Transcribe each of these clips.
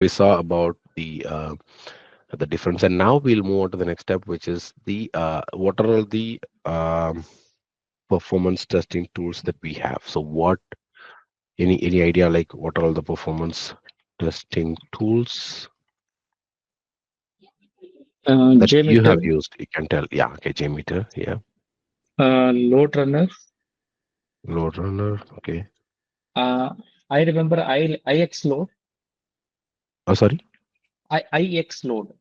we saw about the difference, and now we'll move on to the next step, which is the what are all the performance testing tools that we have. So what, any idea like what are all the performance testing tools that you have JMeter, used? You can tell. Yeah, okay, JMeter, yeah. Load Runner. Load runner, okay. I remember IX Load, Oh, sorry. IX Load,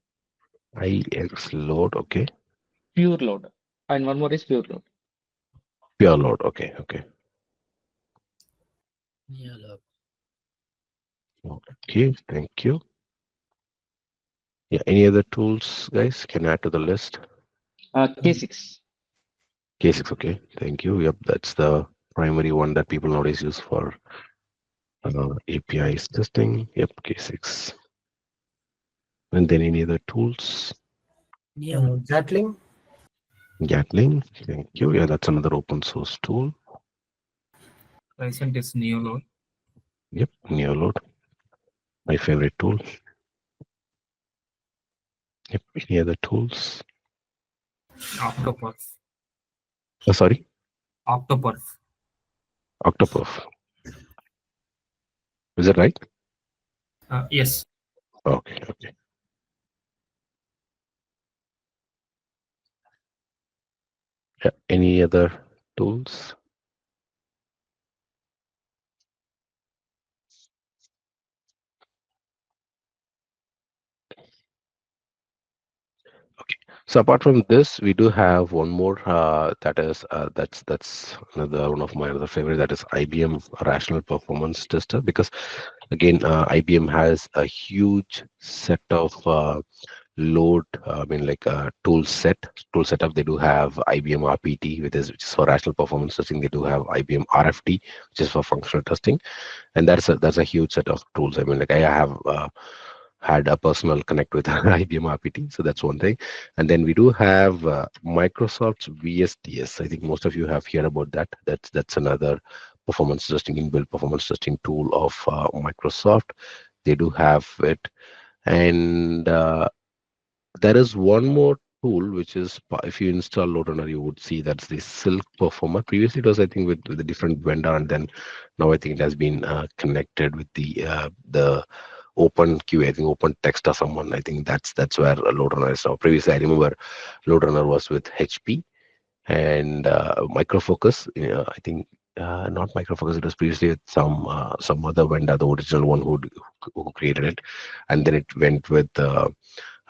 IX load, okay. Pure Load, and one more is Pure Load. Pure load, okay, okay. Yeah, love. Okay, thank you. Yeah, any other tools, guys, can add to the list? K6. K6, okay, thank you. Yep, that's the primary one that people nowadays use for APIs testing. Yep, K6. And then any other tools? Neo. Gatling. Gatling, thank you. Yeah, that's another open source tool. Recent is Neoload. Yep, Neoload, my favorite tool. Yep, any other tools? Octopuff. Sorry, Octopuff. Octopuff. Is that right? Yes. Okay, okay. Yeah, any other tools? Okay. So apart from this, we do have one more that is that's another one of my other favorite, that is IBM Rational Performance Tester, because again IBM has a huge set of load, I mean like tool setup. They do have IBM RPT, which is for rational performance testing. They do have IBM RFT, which is for functional testing, and that's a huge set of tools. I mean, like I have had a personal connect with IBM RPT, so that's one thing. And then we do have Microsoft's VSTS. I think most of you have heard about that. That's another performance testing, inbuilt performance testing tool of Microsoft. They do have it, and there is one more tool which is if you install LoadRunner, you would see that's the Silk Performer. Previously, it was I think with a different vendor, and then now I think it has been connected with the Open QA, I think Open Text or someone. I think that's where LoadRunner is now. Previously, I remember LoadRunner was with HP and Micro Focus. I think not Micro Focus. It was previously with some other vendor, the original one who created it, and then it went with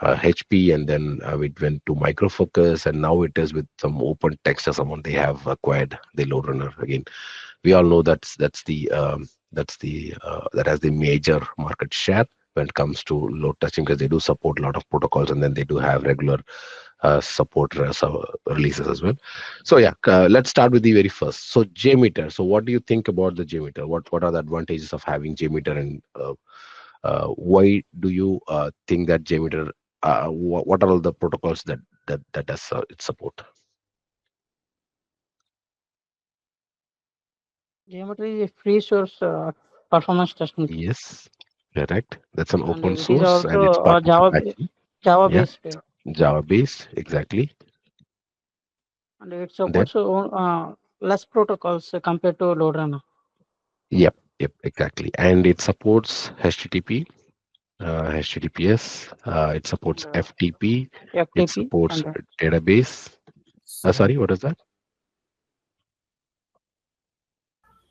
HP, and then it went to Micro Focus, and now it is with some Open Text or someone. They have acquired the LoadRunner again. We all know that has the major market share when it comes to load testing, because they do support a lot of protocols, and then they do have regular support releases as well. So yeah, let's start with the very first. So JMeter. So what do you think about the JMeter? What are the advantages of having JMeter, and why do you think that JMeter? What are all the protocols that does it support? Geometry is a free source performance testing tool, Yes, correct. That's an and open it is source, and also it's part of Apache. Java Yeah, based, Java based, exactly. and it Then, supports less protocols compared to LoadRunner. yep, yep, exactly. And it supports HTTP, HTTPS. It And supports FTP. It FTP supports and database. Sorry. Sorry, what is that?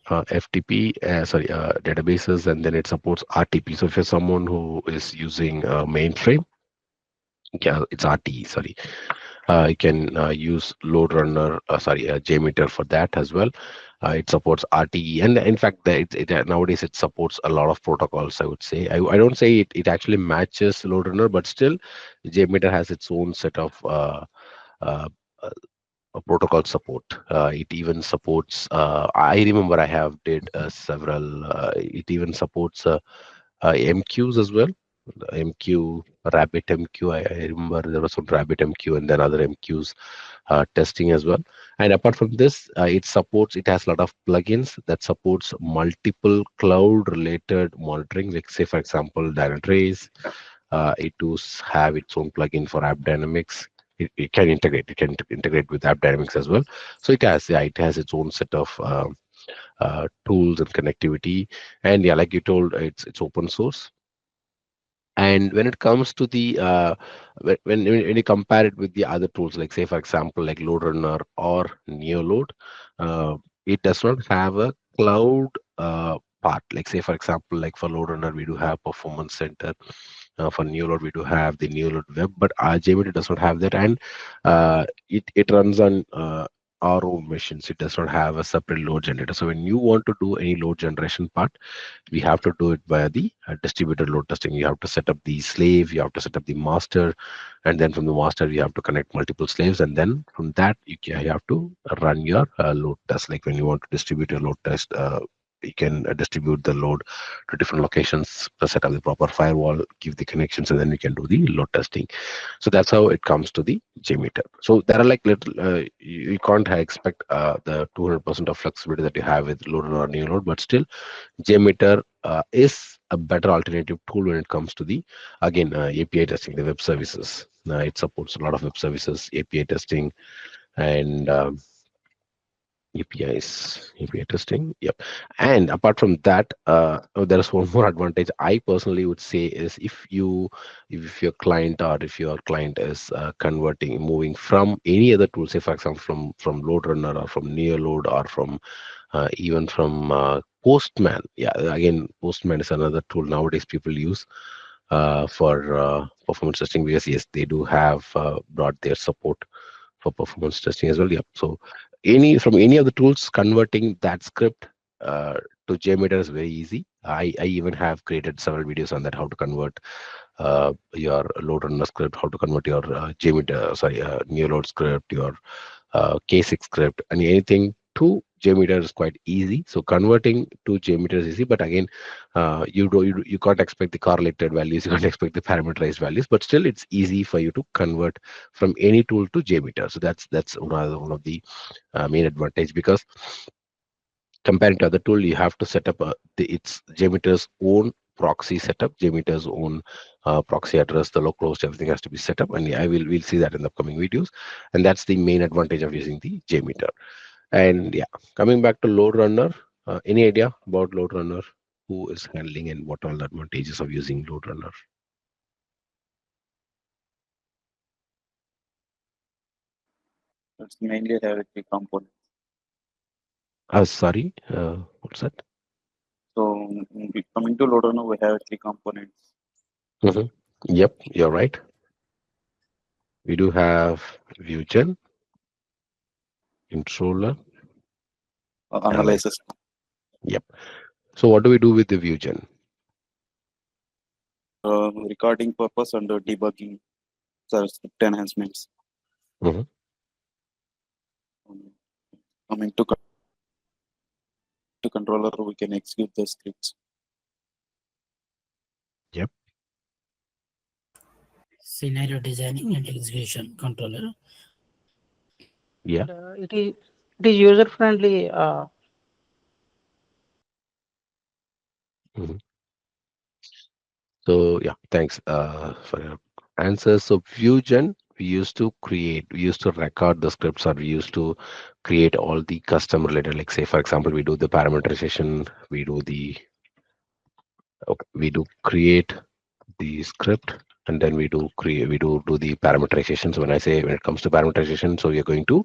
FTP, sorry, databases, and then it supports RTP. So if you're someone who is using mainframe, yeah, it's RTE. Sorry, you can use LoadRunner, JMeter for that as well. It supports RTE, and in fact, nowadays it supports a lot of protocols. I would say I don't say it actually matches LoadRunner, but still, JMeter has its own set of uh, protocol support. It even supports. I remember I have did several. It even supports MQs as well. the MQ, Rabbit MQ. I remember there was some Rabbit MQ and then other MQs testing as well. And apart from this, it has a lot of plugins that supports multiple cloud related monitoring. Like say, for example, Dynatrace, it does have its own plugin for App Dynamics. It can integrate with App Dynamics as well. So it has its own set of tools and connectivity. And yeah, like you told, it's open source. And when it comes to the when you compare it with the other tools, like say for example like LoadRunner or Neoload, it does not have a cloud part. Like say for example, like for LoadRunner we do have Performance Center. For Neoload we do have the Neoload Web, but JMeter does not have that, and it runs on our own machines. It does not have a separate load generator. So when you want to do any load generation part, we have to do it via the distributed load testing. You have to set up the slave, you have to set up the master, and then from the master you have to connect multiple slaves, and then from that you have to run your load test. Like when you want to distribute your load test, you can distribute the load to different locations, set up the proper firewall, give the connections, and then you can do the load testing. So that's how it comes to the JMeter. So there are like little you can't expect the 200% of flexibility that you have with load or new load, but still JMeter is a better alternative tool when it comes to the again API testing, the web services. It supports a lot of web services, API testing, and API testing. Yep. And apart from that, there is one more advantage I personally would say is if your client or if your client is moving from any other tool, say for example from LoadRunner or from Neoload or from even from Postman. Yeah, again, Postman is another tool nowadays people use for performance testing, because yes, they do have brought their support for performance testing as well. Yeah. So any of the tools, converting that script to JMeter is very easy. I even have created several videos on that, how to convert your LoadRunner script, how to convert your Neoload script, your K6 script, and anything to JMeter is quite easy. So converting to JMeter is easy, but again, you can't expect the correlated values, you can't expect the parameterized values, but still it's easy for you to convert from any tool to JMeter. So that's one of the main advantage, because compared to other tool, you have to set up it's JMeter's own proxy setup, JMeter's own proxy address, the localhost, everything has to be set up, and yeah, we'll see that in the upcoming videos. And that's the main advantage of using the JMeter. And yeah, coming back to LoadRunner, any idea about LoadRunner? Who is handling and what are the advantages of using LoadRunner? It's mainly a directory component. Sorry, what's that? So coming to LoadRunner, we have three components. Yep, you're right. We do have ViewGen, controller, Analysis. Yep. So what do we do with the ViewGen? Recording purpose and debugging script enhancements. Coming to controller, we can execute the scripts. Yep. Scenario designing and execution controller. Yeah. It is user friendly. So yeah, thanks for your answers. So ViewGen, we used to record the scripts, or we used to create all the custom related, like say for example, we do the parameterization, we do create the script, and then we do the parameterization. So when it comes to parameterization, so we are going to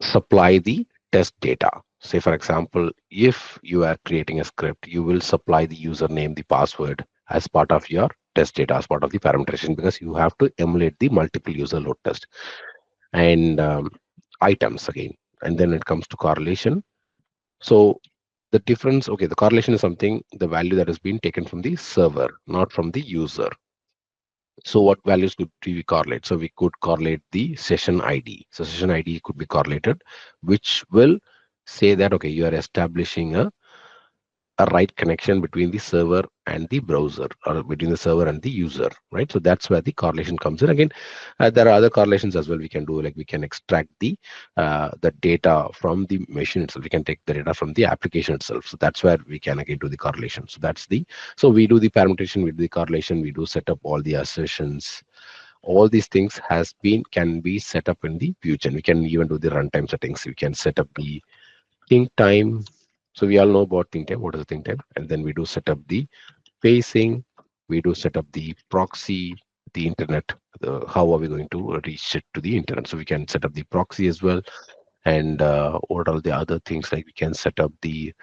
supply the test data. Say for example, if you are creating a script, you will supply the username, the password as part of your test data, as part of the parameterization, because you have to emulate the multiple user load test and items again. And then it comes to correlation. So the difference, okay, the correlation is something, the value that has been taken from the server, not from the user. So what values could we correlate? So we could correlate the session ID. So session ID could be correlated, which will say that, okay, you are establishing a a right connection between the server and the browser, or between the server and the user, right? So that's where the correlation comes in. Again, there are other correlations as well we can do, like we can extract the data from the machine itself. We can take the data from the application itself. So that's where we can again do the correlation. So we do the permutation, we do the correlation, we do set up all the assertions. All these things can be set up in the ViewGen. We can even do the runtime settings. We can set up the think time. So we all know about think time. What is the think time? And then we do set up the pacing. We do set up the proxy, the internet. How are we going to reach it to the internet? So we can set up the proxy as well. And what are the other things, like we can set up the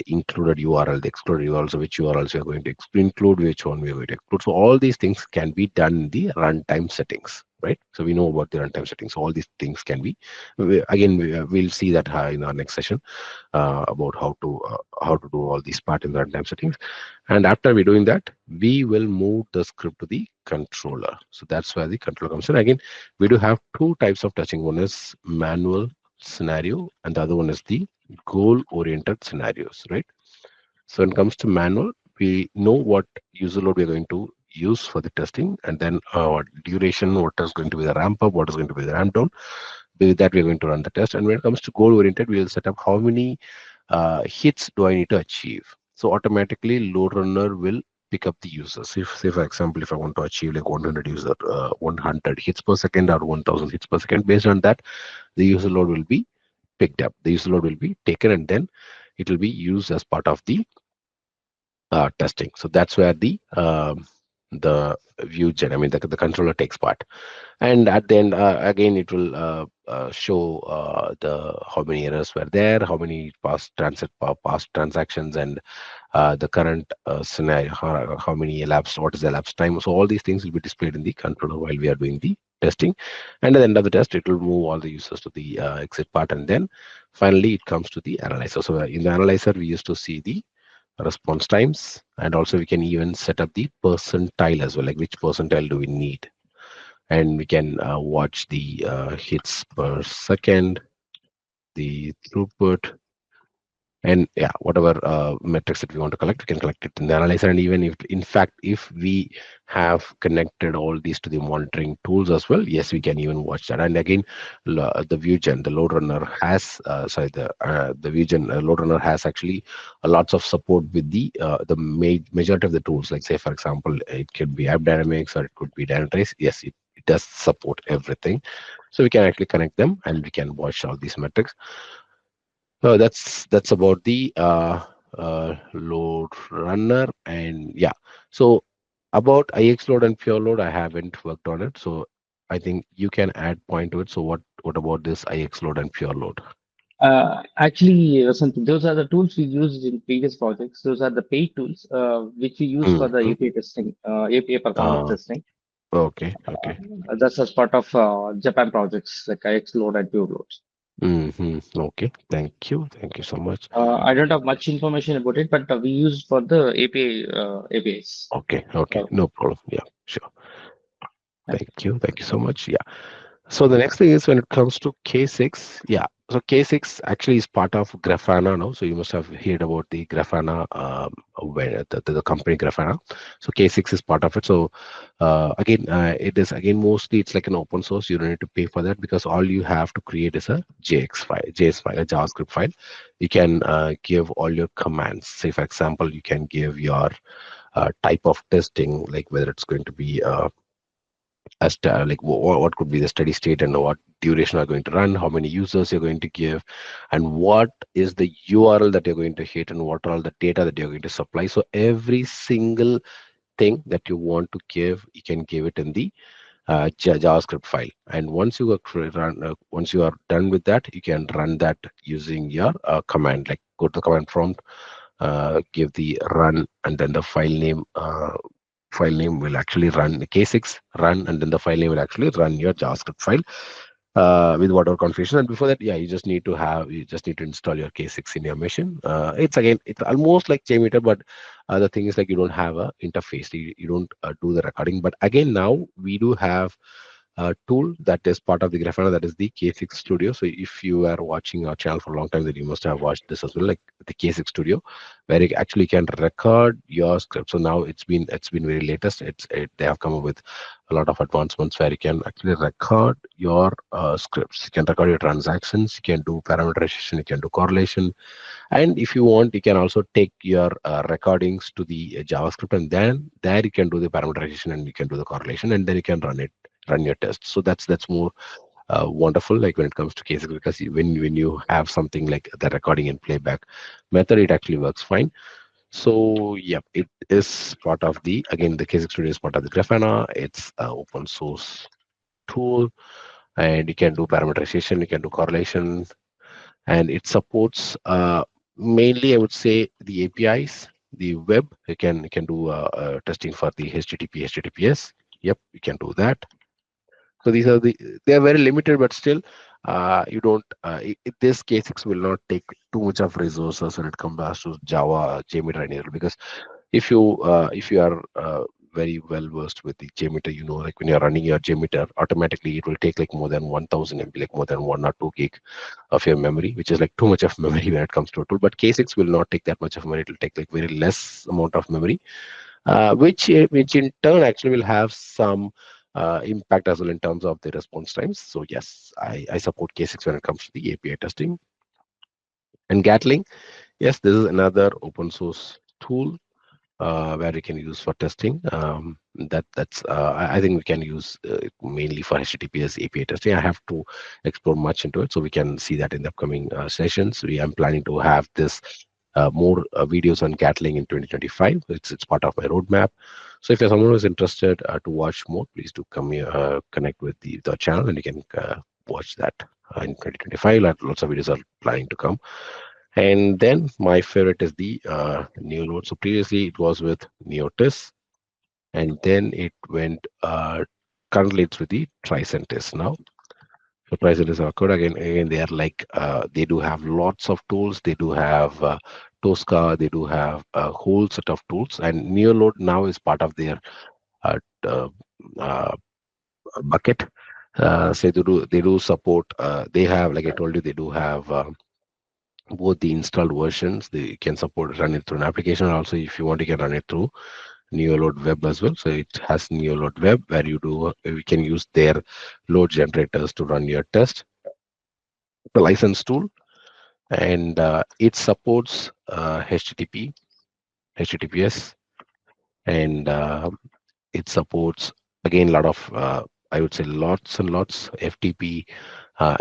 included URL, the excluded URL, so which URLs we are going to include, which one we are going to exclude. So all these things can be done in the runtime settings, right? So we know about the runtime settings. So all these things can be, we'll see that in our next session about how to do all these part in the runtime settings. And after we're doing that, we will move the script to the controller. So that's where the controller comes in. Again, we do have two types of touching. One is manual scenario, and the other one is the goal-oriented scenarios, right? So when it comes to manual, we know what user load we're going to use for the testing, and then what duration, what is going to be the ramp up, what is going to be the ramp down. With that, we're going to run the test. And when it comes to goal-oriented, we will set up how many hits do I need to achieve. So automatically, load runner will pick up the users. If, say, for example, if I want to achieve like 100 hits per second or 1000 hits per second, based on that, the user load will be picked up. The user load will be taken, and then it will be used as part of the testing. So that's where the ViewGen, I mean, the controller takes part. And at the end, again, it will show the how many errors were there, how many past transactions, and the current scenario, how many elapsed, what is the elapsed time. So all these things will be displayed in the controller while we are doing the testing. And at the end of the test, it will move all the users to the exit part, and then finally it comes to the analyzer. So in the analyzer, we used to see the response times, and also we can even set up the percentile as well, like which percentile do we need. And we can watch the hits per second, the throughput, and yeah, whatever metrics that we want to collect, we can collect it in the analyzer. And even if, in fact, if we have connected all these to the monitoring tools as well, yes, we can even watch that. And again, the ViewGen, the load runner has, the ViewGen load runner has actually lots of support with the majority of the tools. Like, say, for example, it could be AppDynamics or it could be Dynatrace. Yes, it does support everything. So we can actually connect them and we can watch all these metrics. That's about the load runner. And yeah, so about IX load and pure load, I haven't worked on it, so I think you can add point to it. So what about this IX load and pure load? Actually, Vasanthi, those are the tools we used in previous projects. Those are the paid tools which we use for the API testing, API performance testing. Okay. That's as part of Japan projects like IX load and pure loads. Okay, thank you so much. I don't have much information about it, but we use for the APIs. Okay, no problem. Yeah, sure. Thank you so much. Yeah. So the next thing is when it comes to K6, yeah. So K6 actually is part of Grafana now. So you must have heard about the Grafana, the company Grafana. So K6 is part of it. So again, it is mostly it's like an open source. You don't need to pay for that because all you have to create is a JS file, a JavaScript file. You can give all your commands. Say for example, you can give your type of testing, like whether it's going to be like what could be the steady state and what duration are going to run, how many users you're going to give, and what is the URL that you're going to hit, and what are all the data that you're going to supply. So every single thing that you want to give, you can give it in the JavaScript file. And once you are done with that, you can run that using your command. Like go to the command prompt, give the run, and then the file name will actually run the K6 run, and then the file name will actually run your JavaScript file with whatever configuration. And before that, yeah, you just need to install your K6 in your machine. It's almost like JMeter, but the thing is like you don't have a interface. You don't do the recording. But again, now we do have tool that is part of the Grafana, that is the K6 Studio. So if you are watching our channel for a long time, then you must have watched this as well, like the K6 Studio, where you actually can record your script. So now it's been very latest. They have come up with a lot of advancements where you can actually record your scripts. You can record your transactions. You can do parameterization. You can do correlation, and if you want, you can also take your recordings to the JavaScript, and then there you can do the parameterization and you can do the correlation, and then you can run your tests. So that's more wonderful, like when it comes to cases, because when you have something like the recording and playback method, it actually works fine. So yeah, it is part of the, again, the K6 Studio is part of the Grafana. It's an open source tool, and you can do parameterization, you can do correlation, and it supports mainly, I would say, the APIs, the web. You can do testing for the HTTP, HTTPS. Yep, you can do that. So they are very limited, but still, you don't. This K6 will not take too much of resources when it comes to Java, JMeter, and anything, because if you are very well versed with the JMeter, like when you're running your JMeter, automatically it will take like more than 1000 MB, like more than 1 or 2 gig of your memory, which is like too much of memory when it comes to a tool. But K6 will not take that much of memory. It will take like very less amount of memory, which in turn actually will have some impact as well in terms of the response times. So yes, I support K6 when it comes to the API testing. And Gatling, yes, this is another open source tool where we can use for testing. I think we can use mainly for HTTPS API testing. I have to explore much into it, so we can see that in the upcoming sessions. I'm planning to have this more videos on Gatling in 2025. It's part of my roadmap. So if you're someone who's interested to watch more, please do come here, connect with the channel, and you can watch that in 2025. Lots of videos are planning to come. And then my favorite is the Neolode. So previously it was with Neotis, and then it went currently it's with the Tricentis now. So Tricentis are good. Again, they are like they do have lots of tools. They do have Tosca. They do have a whole set of tools, and Neolode now is part of their uh, uh, uh, bucket. So they do support. They have, like I told you, they do have. Both the installed versions. They can support run it through an application. Also, if you want, you can run it through Neoload Web as well. So it has Neoload Web, where you can use their load generators to run your test. The license tool, and it supports HTTP, HTTPS, and it supports, again, a lot of I would say lots and lots FTP.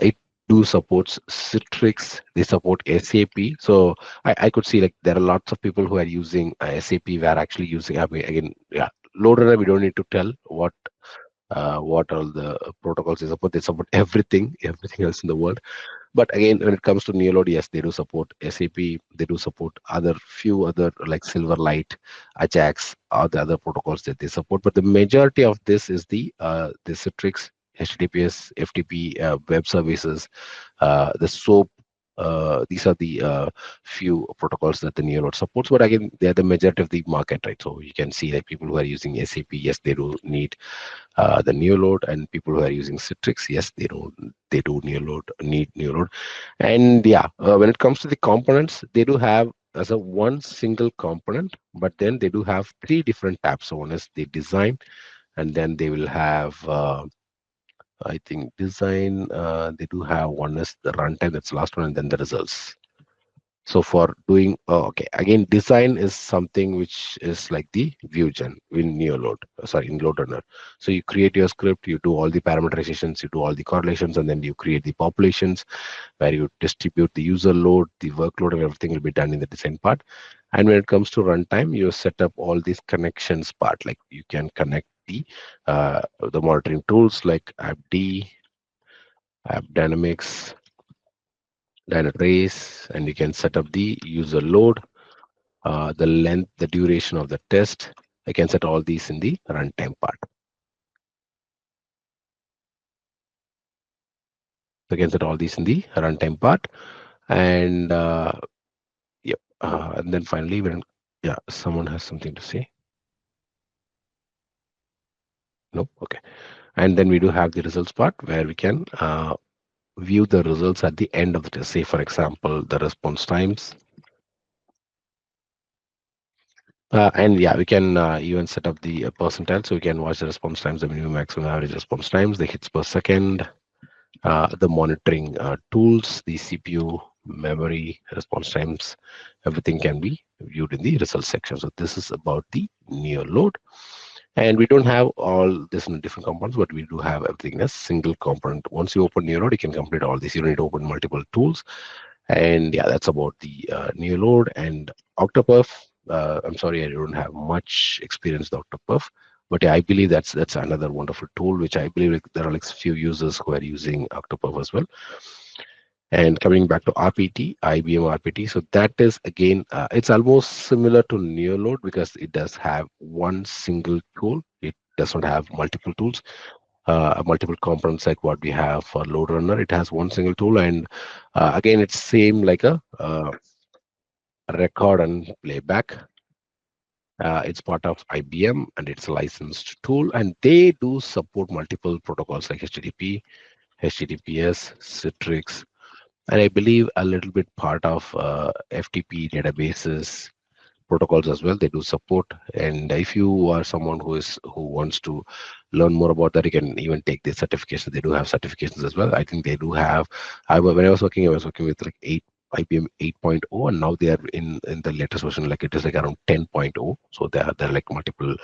It do supports Citrix. They support SAP. So I could see like there are lots of people who are using SAP. We are actually using, again, yeah, Loader. We don't need to tell what all the protocols they support. They support everything else in the world. But again, when it comes to Neolode, yes, they do support SAP. They do support few other like Silverlight, Ajax, or the other protocols that they support. But the majority of this is the Citrix, HTTPS, FTP, web services, the SOAP. These are the few protocols that the Neolode supports. But again, they are the majority of the market, right? So you can see like people who are using SAP, yes, they do need the Neolode, and people who are using Citrix, yes, they do need Neolode. And yeah, when it comes to the components, they do have as a one single component, but then they do have three different tabs. So one is the design, and then they will have I think design, they do have one is the runtime, that's the last one, and then the results. So for doing, okay, again, design is something which is like the VueGen in Neolode, sorry, in LoadRunner. So you create your script, you do all the parameterizations, you do all the correlations, and then you create the populations where you distribute the user load, the workload, and everything will be done in the design part. And when it comes to runtime, you set up all these connections part, like you can connect the monitoring tools like AppD, AppDynamics, Dynatrace, and you can set up the user load, the length, the duration of the test. I can set all these in the runtime part. So I can set all these in the runtime part, and yep. And then finally, yeah, someone has something to say. Nope. Okay. And then we do have the results part where we can view the results at the end of the test. Say, for example, the response times. And yeah, we can even set up the percentile, so we can watch the response times, the minimum, maximum, average response times, the hits per second, the monitoring tools, the CPU, memory, response times, everything can be viewed in the results section. So this is about the NeoLoad. And we don't have all this in different components, but we do have everything in a single component. Once you open NeoLoad, you can complete all this. You don't need to open multiple tools. And yeah, that's about the NeoLoad and Octopuff. I'm sorry, I don't have much experience with Octopuff, but yeah, I believe that's another wonderful tool, which I believe there are like few users who are using Octopuff as well. And coming back to RPT, IBM RPT, so that is again, it's almost similar to NeoLoad because it does have one single tool. It does not have multiple tools, multiple components like what we have for Load Runner. It has one single tool, and again, it's same like a record and playback. It's part of IBM and it's a licensed tool, and they do support multiple protocols like HTTP, HTTPS, Citrix, and I believe a little bit part of FTP databases protocols as well. They do support, and if you are someone who wants to learn more about that, you can even take the certifications. They do have certifications as well. I think they do have. When I was working with like IBM 8.0, and now they are in the latest version, like it is like around 10.0. So there are like multiple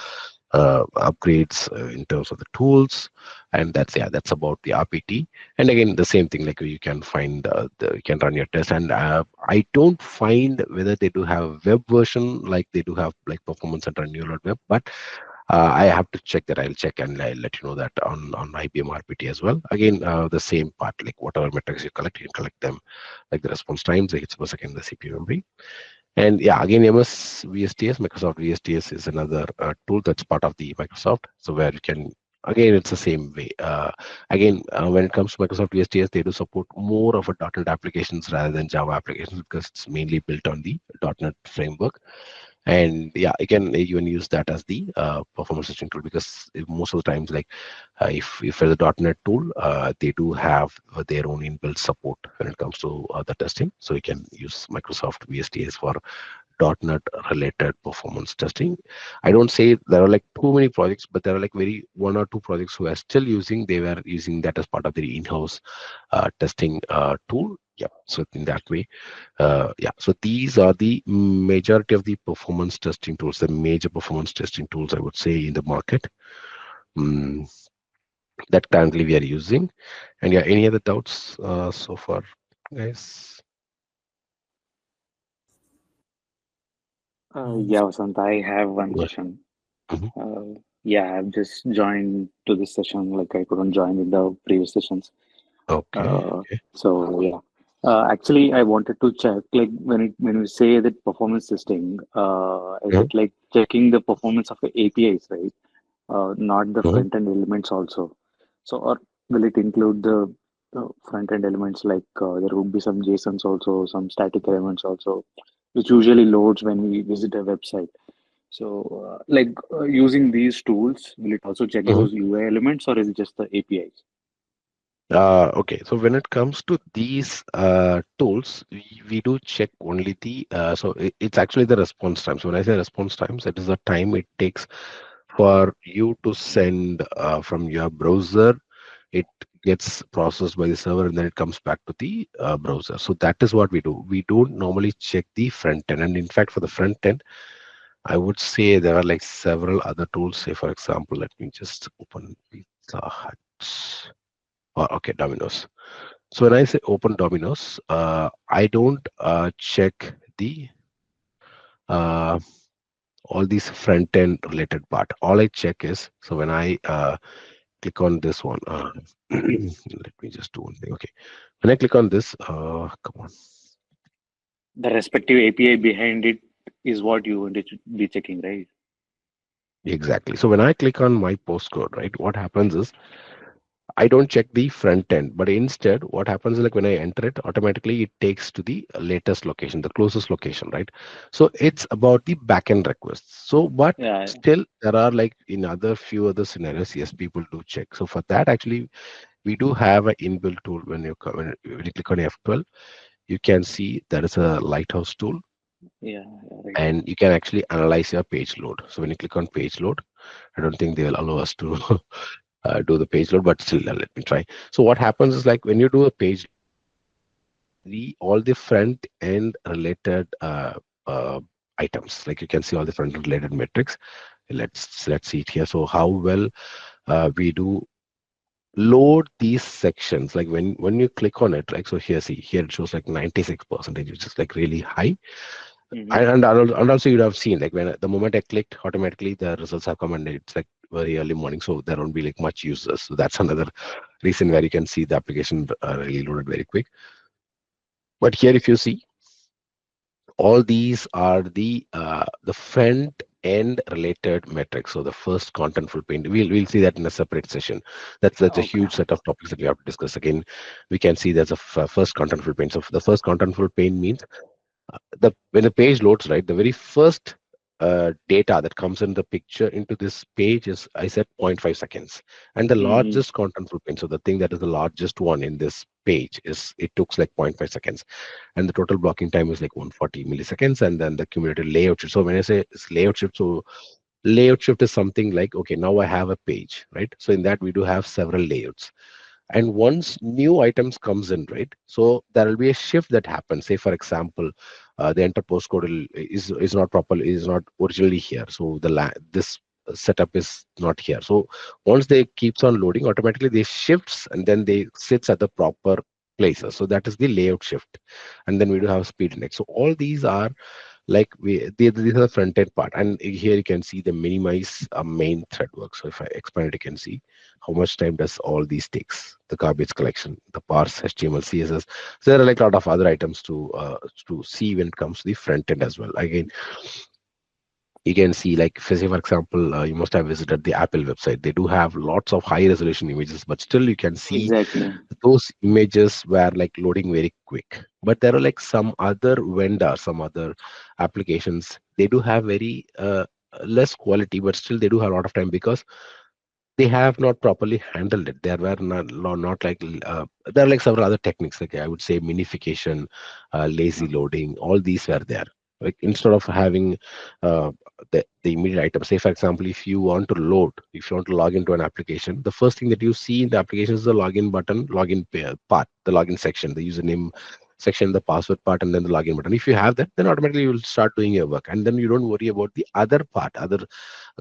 upgrades in terms of the tools, and that's about the RPT. And again, the same thing, like you can find you can run your test, and I don't find whether they do have web version like they do have like Performance Center and NeoLoad Web, but I have to check that. I'll check and I'll let you know that on IBM RPT as well. Again, the same part, like whatever metrics you can collect them, like the response times, the hits per second, the CPU memory. And yeah, again, MS VSTS, Microsoft VSTS is another tool that's part of the Microsoft. So where you can, again, it's the same way. When it comes to Microsoft VSTS, they do support more of a .NET applications rather than Java applications because it's mainly built on the .NET framework. And yeah, you can even use that as the performance testing tool, because most of the times, like if it's a .NET tool, they do have their own inbuilt support when it comes to the testing. So you can use Microsoft VSTS for .NET related performance testing. I don't say there are like too many projects, but there are like very one or two projects who are still using. They were using that as part of their in-house testing tool. Yeah, so in that way, yeah. So these are the majority of the performance testing tools, the major performance testing tools I would say in the market that currently we are using. And yeah, any other doubts so far, guys? Yeah, Vasant, I have one Yeah. question. Mhm. Yeah, I've just joined to this session. Like I couldn't join in the previous sessions. Okay. Uh, so yeah. Actually, I wanted to check, like when we say that performance testing, is Mhm. it like checking the performance of the APIs, right? Not the Mhm. front end elements also. So, or will it include the front end elements like there would be some JSONs also, some static elements also, which usually loads when we visit a website. So, using these tools, will it also check Mhm. those UI elements or is it just the APIs? Okay, so when it comes to these tools, we do check only the it's actually the response time. So when I say response times, it is the time it takes for you to send from your browser. It gets processed by the server and then it comes back to the browser. So that is what we do. We don't normally check the front end, and in fact, for the front end, I would say there are like several other tools. Say, for example, let me just open Pizza Hut. Or okay, Domino's. So when I say open Domino's, I don't check the uh, all these front end related part. All I check is, so when I click on this one, let me just do one thing. Okay, when I click on this, come on, The respective API behind it is what you want to be checking, right? exactly. So when I click on my postcode, right, what happens is I don't check the front end, but instead what happens is like when I enter it, automatically it takes to the latest location, the closest location, right? So it's about the backend requests. So, but Yeah, yeah. still there are like in other few other scenarios, yes, people do check. So for that, actually, we do have an inbuilt tool when when you click on F12, you can see there is a lighthouse tool Yeah, yeah, right. and you can actually analyze your page load. So when you click on page load, I don't think they will allow us to do the page load, but still let me try. So what happens is like when you do a page, the all the front end related uh, items, like you can see all the front end related metrics. Let's see it here. So how well we do load these sections, like when you click on it, like so here, see here it shows like 96%, which is like really high. Mm-hmm. And also you'd have seen like when the moment I clicked, automatically the results have come and it's like very early morning, so there won't be like much users. So that's another reason where you can see the application really loaded very quick. But here if you see, all these are the front end related metrics. So the first contentful paint, we'll see that in a separate session. That's a Okay. huge set of topics that we have to discuss. Again, we can see there's a first contentful paint. So the first contentful paint means the when the page loads, right, the very first data that comes in the picture into this page is, I said, 0.5 seconds. And the Mm-hmm. largest contentful paint, so the thing that is the largest one in this page, is it took like 0.5 seconds, and the total blocking time is like 140 milliseconds, and then the cumulative layout shift. So when I say it's layout shift, so layout shift is something like, okay, now I have a page, right? So in that we do have several layouts, and once new items comes in, right, so there will be a shift that happens. Say for example, the enter postcode is not proper, is not originally here, so this setup is not here. So once they keeps on loading, automatically they shifts and then they sits at the proper places. So that is the layout shift. And then we do have speed index. So all these are like these are the front end part, and here you can see the minimize main thread work. So if I expand it, you can see how much time does all these takes: the garbage collection, the parse HTML, CSS. So there are like a lot of other items to see when it comes to the front end as well. Again, you can see, like say for example, you must have visited the Apple website. They do have lots of high resolution images, but still you can see Exactly. those images were like loading very quick. But there are like some other vendors, some other applications, they do have very less quality, but still they do have a lot of time because they have not properly handled it. There were not like there are like several other techniques, like I would say minification, lazy loading. All these were there. Like instead of having the immediate item, say for example, if you want to load, if you want to log into an application, the first thing that you see in the application is the login button, part, the login section, the username section, the password part, and then the login button. If you have that, then automatically you will start doing your work, and then you don't worry about the other part, other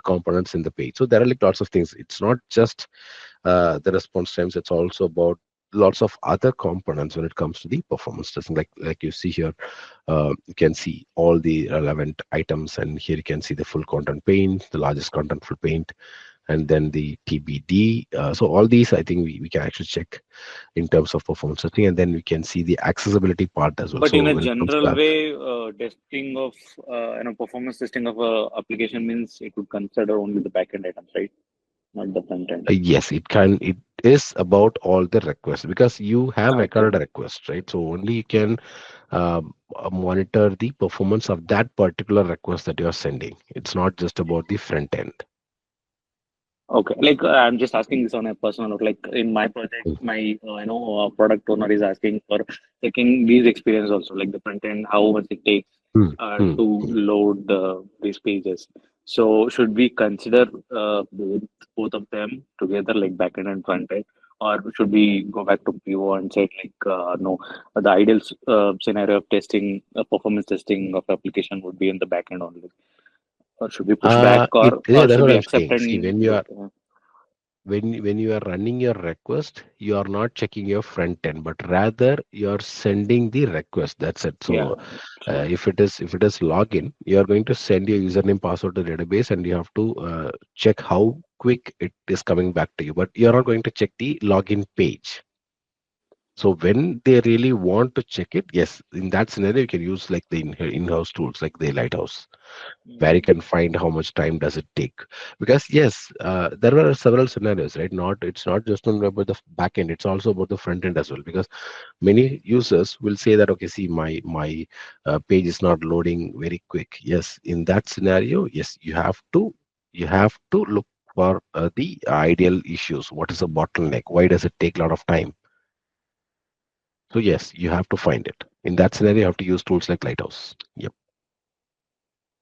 components in the page. So there are like lots of things. It's not just the response times, it's also about lots of other components when it comes to the performance testing. Like you see here, you can see all the relevant items, and here you can see the full content paint, the largest contentful paint, and then the TBD. So all these, I think we can actually check in terms of performance testing, and then we can see the accessibility part as well. But So in a when it comes general to way, testing of performance testing of a application means it would consider only the backend items, right? Not the front end. yes, it is about all the requests, because you have Okay. recorded a request, right? So only you can monitor the performance of that particular request that you are sending. It's not just about the front end. Okay. Like I'm just asking this on a personal note. Like in my project, Mm, my product owner is asking for checking these experience also, like the front end, how much it takes mm, mm. to load these pages. So should we consider both of them together, like backend and front end, or should we go back to PO and say like no, the ideal scenario of testing, performance testing of application would be in the backend only, or should we push back, Yeah, or that's should what we I'm accept saying. See, and do it? when you are running your request, you are not checking your front end, but rather you are sending the request. That's it. Yeah, So true. if it is login, you are going to send your username password to the database, and you have to check how quick it is coming back to you. But you are not going to check the login page. So when they really want to check it, yes, in that scenario, you can use like the in-house tools like the Lighthouse, where you can find how much time does it take. Because yes, there were several scenarios, right? Not It's not just only about the back end; it's also about the front end as well. Because many users will say that, okay, see, my page is not loading very quick. Yes, in that scenario, yes, you have to look for the ideal issues. What is the bottleneck? Why does it take a lot of time? So yes, you have to find it. In that scenario, you have to use tools like Lighthouse. Yep.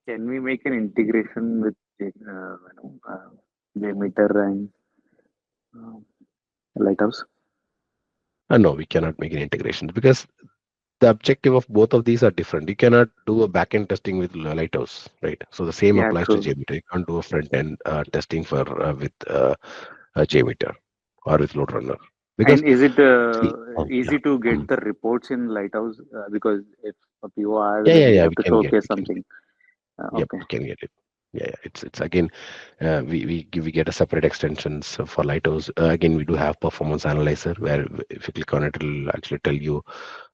Can we make an integration with JMeter and uh, Lighthouse? No, we cannot make any integrations because the objective of both of these are different. You cannot do a back-end testing with Lighthouse, right? So the same Yeah, applies to true. JMeter. You can't do a front-end testing for with JMeter or with LoadRunner because And is it see, yeah, easy to get mm, the reports in Lighthouse? Because if a PO asks, yeah, yeah, then we yeah. have We to can get, showcase we can get. something. Yep, Okay. we can get it. Yeah, yeah. It's again, we get a separate extensions for Lighthouse. Again, we do have performance analyzer where if you click on it, it'll actually tell you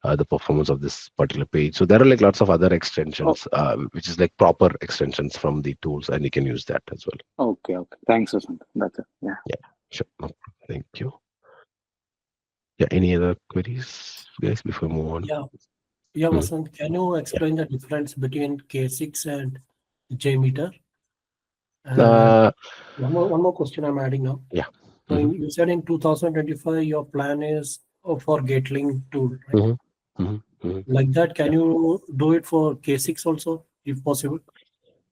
the performance of this particular page. So there are like lots of other Oh, extensions, which is like proper extensions from the tools, and you can use that as well. okay, okay. Thanks, Vasant. That's it. Yeah. Yeah, sure. No problem. Thank you. Yeah, any other queries, guys, before we move on? Yeah, yeah, Hmm. Vasant, can you Yeah. explain the difference between K6 and JMeter? And Uh, one more question I'm adding now. yeah. So Hmm. you said in 2025 your plan is for Gatling tool, right? Hmm. Hmm. Hmm. Like that, can Yeah. you do it for K6 also, if possible?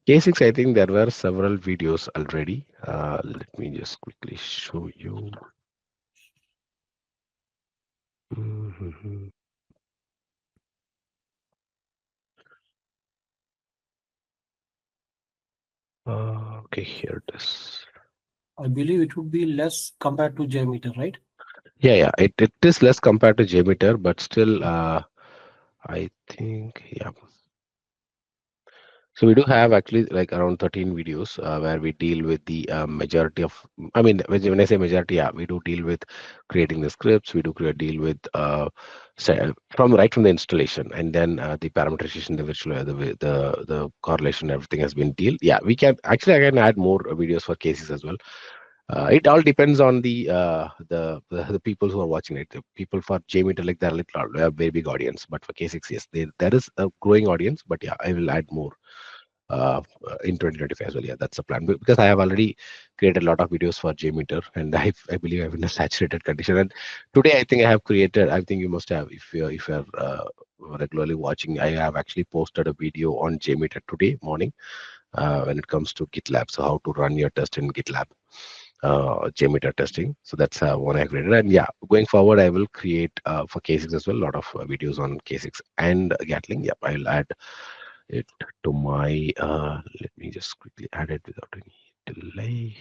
K6, I think there were several videos already. Let me just quickly show you. Mhm. Okay, here it is. I believe it would be less compared to JMeter, right? Yeah, yeah, it is less compared to JMeter, but still, I think, yeah. So we do have actually like around 13 videos where we deal with the majority of, I mean, when I say majority, yeah, we do deal with creating the scripts, we do deal with from right from the installation and then the parameterization, the virtual, the correlation, everything has been dealt. Yeah, we can actually, I can add more videos for cases as well. It all depends on the people who are watching it. The people for JMeter, like they're a very big audience, but for K6, yes, there is a growing audience. But yeah, I will add more in 2025 as well. Yeah, that's the plan. Because I have already created a lot of videos for JMeter, and I believe I'm in a saturated condition. And today, I think I have created. I think you must have, if you're regularly watching, I have actually posted a video on JMeter today morning when it comes to GitLab. So how to run your test in GitLab. JMeter testing. So that's one I created. And yeah, going forward, I will create for K6 as well, a lot of videos on K6 and Gatling. Yep, I'll add it to my, let me just quickly add it without any delay.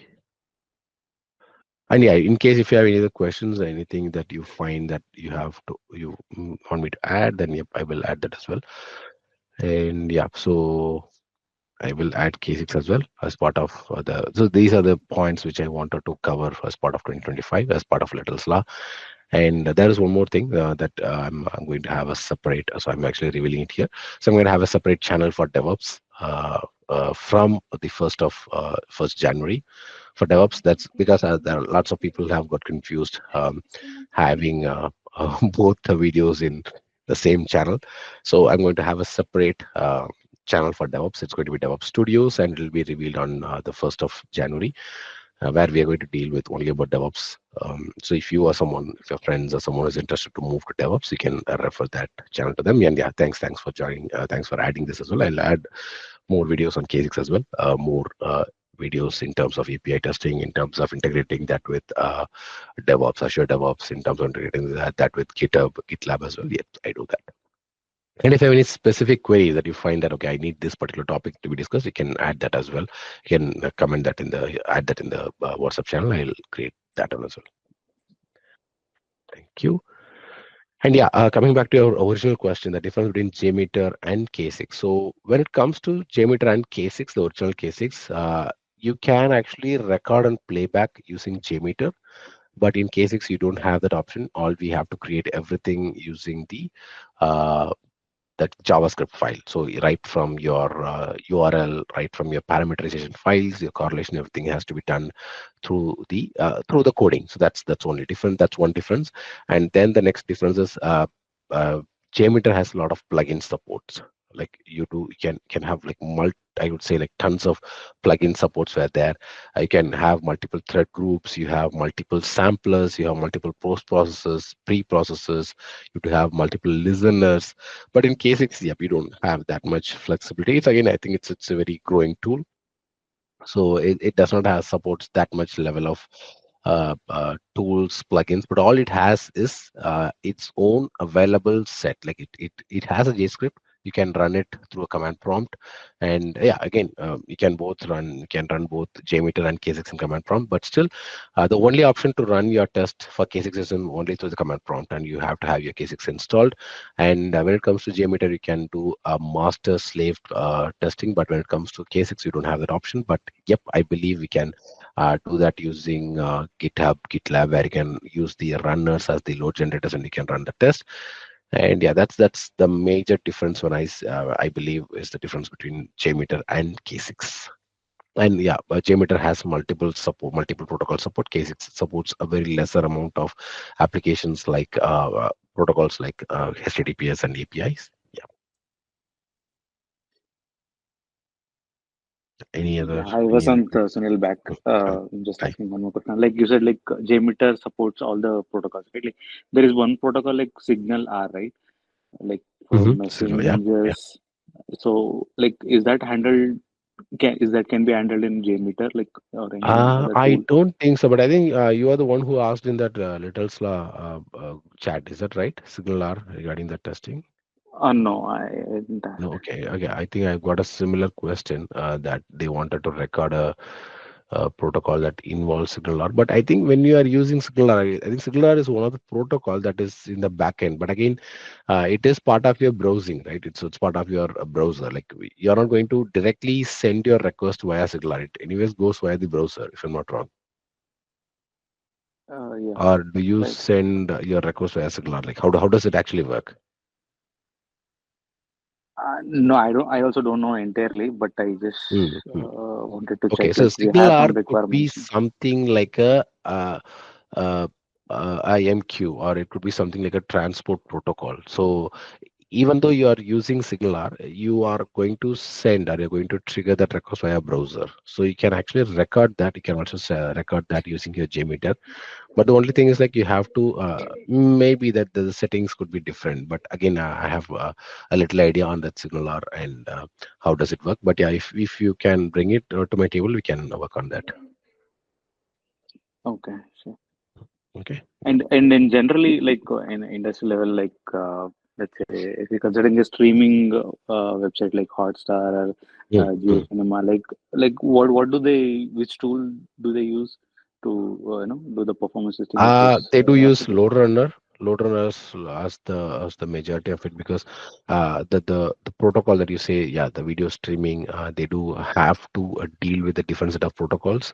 And yeah, in case if you have any other questions or anything that you find that you want me to add, then yep, I will add that as well. And yeah, so I will add K6 as well as part of so these are the points which I wanted to cover as part of 2025 as part of Little's Law. And there is one more thing that I'm going to have a separate, so I'm actually revealing it here. So I'm going to have a separate channel for DevOps from the 1st January for DevOps. That's because there are lots of people who have got confused having both the videos in the same channel. So I'm going to have a separate channel for DevOps. It's going to be DevOps Studios, and it will be revealed on the 1st of January, where we are going to deal with only about DevOps. So if you or someone, if your friends or someone is interested to move to DevOps, you can refer that channel to them. And yeah, thanks for joining. Thanks for adding this as well. I'll add more videos on K6 as well. More videos in terms of API testing, in terms of integrating that with DevOps, Azure DevOps, in terms of integrating that with GitHub, GitLab as well. Yes, I do that. And if you have any specific query that you find that, okay, I need this particular topic to be discussed, you can add that as well. You can comment that add that in the WhatsApp channel. I'll create that one as well. Thank you. And yeah, coming back to your original question, the difference between JMeter and K6. So when it comes to JMeter and K6, the original K6, you can actually record and playback using JMeter, But in K6, you don't have that option. All we have to create everything using the uh, that JavaScript file. So right from your URL, right from your parameterization files, your correlation, everything has to be done through the coding. So that's only different. That's one difference. And then the next difference is uh, JMeter has a lot of plugin supports. Like you can have like I would say like tons of plugin supports where there you can have multiple thread groups, you have multiple samplers, you have multiple post processors, pre-processors, you to have multiple listeners. But in K6, yeah, we don't have that much flexibility. It's again, I think it's a very growing tool, so it does not have supports that much level of tools plugins, but all it has is its own available set. Like it has a JScript. You can run it through a command prompt, and yeah, again, you can run both JMeter and K6 in command prompt. But still, the only option to run your test for K6 is only through the command prompt, and you have to have your K6 installed. And when it comes to JMeter, you can do a master slave testing, but when it comes to K6, you don't have that option. But yep, I believe we can do that using GitHub, GitLab, where you can use the runners as the load generators and you can run the test. And yeah, that's the major difference I believe is the difference between JMeter and K6. And yeah, JMeter has multiple protocol support. K6 supports a very lesser amount of applications like protocols like HTTPS and APIs. Yeah. Any other? Yeah, I was on Sunil back. Uh, Just Hi. asking one more question. Like you said, like JMeter supports all the protocols, right? Like there is one protocol like Signal R, right? Like for Signal, yeah. messengers. So like is that handled? Can be handled in JMeter, like or any other I tool? don't think so, but I think you are the one who asked in that Little Slaw chat. Is that right? Signal R regarding the testing? No, I didn't. No, okay, okay. I think I've got a similar question that they wanted to record a protocol that involves Signal R. But I think when you are using Signal R, I think Signal R is one of the protocol that is in the backend. But again, it is part of your browsing, right? It's part of your browser. Like you're not going to directly send your request via Signal R. It anyways goes via the browser, if I'm not wrong. Yeah, Or do you right. send your request via Signal? Like how does it actually work? No, I don't. I also don't know entirely, but I just Mm-hmm. wanted to Okay, check. so Like we Signal have R some could be requirements. something like uh, IMQ, or it could be something like a transport protocol. So even though you are using Signal R, you are going to send or you're going to trigger that request via browser. So you can actually record that. You can also record that using your JMeter. But the only thing is like you have to maybe that the settings could be different. But again, I have a little idea on that Signal R and how does it work. But yeah, if you can bring it to my table, we can work on that. Okay, sure. Okay. And in generally, like in industry level, like let's say if you're considering a streaming website like Hotstar or Mm, Jio mm. Cinema, like what do they, which tool do they use to do the performance testing of this They do use application? load runners as the majority of it because the protocol that you say, yeah, the video streaming, they do have to deal with a different set of protocols.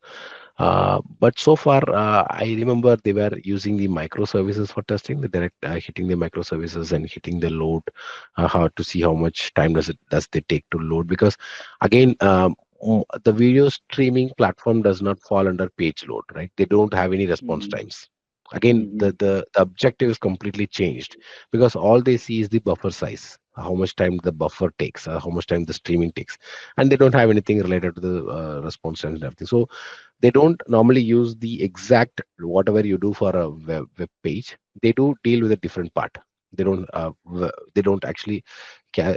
But so far, I remember they were using the microservices for testing, the direct hitting the microservices and hitting the load, how to see how much time does they take to load. Because again, the video streaming platform does not fall under page load, right? They don't have any response Mm-hmm. times. Again, Mm-hmm. the objective is completely changed because all they see is the buffer size, how much time the buffer takes, how much time the streaming takes, and they don't have anything related to the response times and everything. So they don't normally use the exact whatever you do for a web page. They do deal with a different part. They don't actually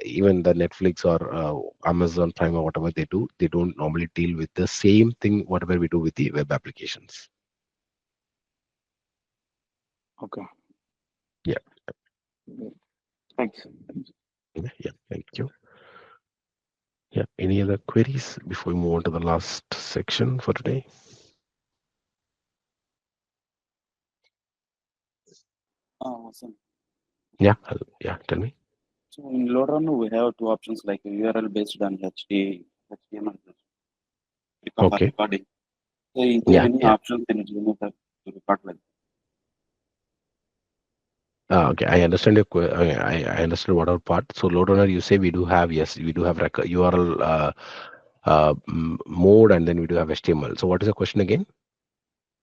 even the Netflix or Amazon Prime or whatever they don't normally deal with the same thing whatever we do with the web applications. Okay. Yeah. Yeah. Thanks. Yeah, thank you. Yeah, any other queries before we move on to the last section for today? Awesome. Yeah, tell me. So in LoadRunner, we have two options like URL based and HTML based Okay. recording. So is there Yeah, any yeah. options in Gmail to record like Okay, I understand your. I understand what our part. So load runner, you say we do have, yes, we do have URL mode, and then we do have HTML. So what is the question again?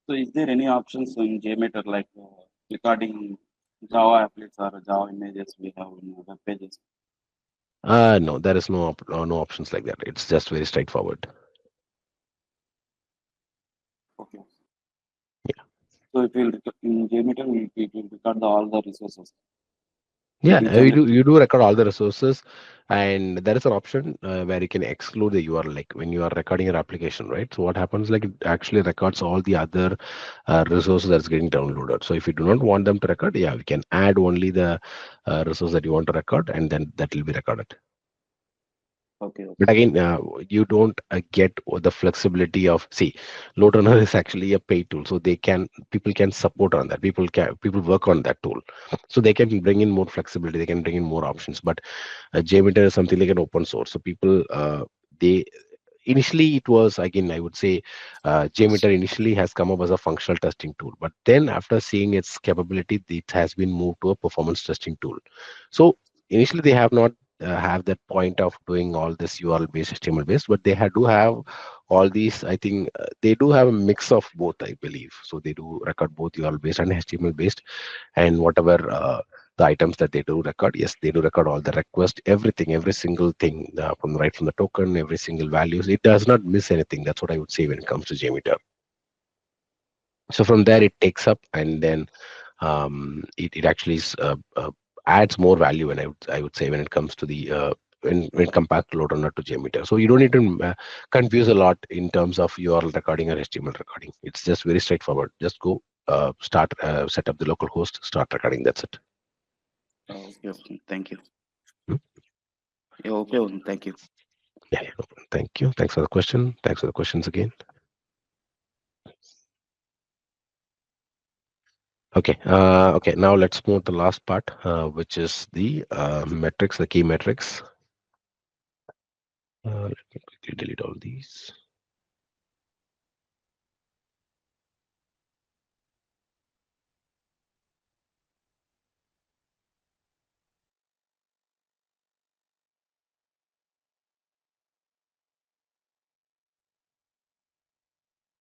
So is there any options in JMeter like recording Java applets or Java images we have in web pages? No, there is no options like that. It's just very straightforward. Okay. Yeah. So if you in JMeter, it will record all the resources. Yeah, Each and you do record all the resources, and there is an option where you can exclude the URL, like when you are recording your application, right? So what happens, like it actually records all the other resources that's getting downloaded. So if you do not want them to record, yeah, we can add only the resource that you want to record, and then that will be recorded. okay. But again, you don't get the flexibility of, see, load runner is actually a paid tool, so people can support on that. People work on that tool, so they can bring in more flexibility. They can bring in more options. But JMeter is something like an open source, so people they initially it was, again, I would say JMeter initially has come up as a functional testing tool, but then after seeing its capability, it has been moved to a performance testing tool. So initially they have not have that point of doing all this URL based, HTML based, but they do have all these. I think they do have a mix of both, I believe. So they do record both URL based and HTML based, and whatever the items that they do record, yes, they do record all the request, everything, every single thing, from right from the token, every single values. It does not miss anything. That's what I would say when it comes to JMeter. So from there it takes up, and then it actually adds more value, and I would say when it comes to the when compared to load runner to JMeter. So you don't need to confuse a lot in terms of URL recording or HTML recording. It's just very straightforward. Just go start set up the local host, start recording. That's it. Okay. Okay. Thank you. Hmm? Yeah, okay. Thank you. Yeah, no problem. Thank you. Thanks for the question. Thanks for the questions again. Okay. Okay. Now let's move to the last part, which is the metrics, the key metrics. Let me quickly delete all these.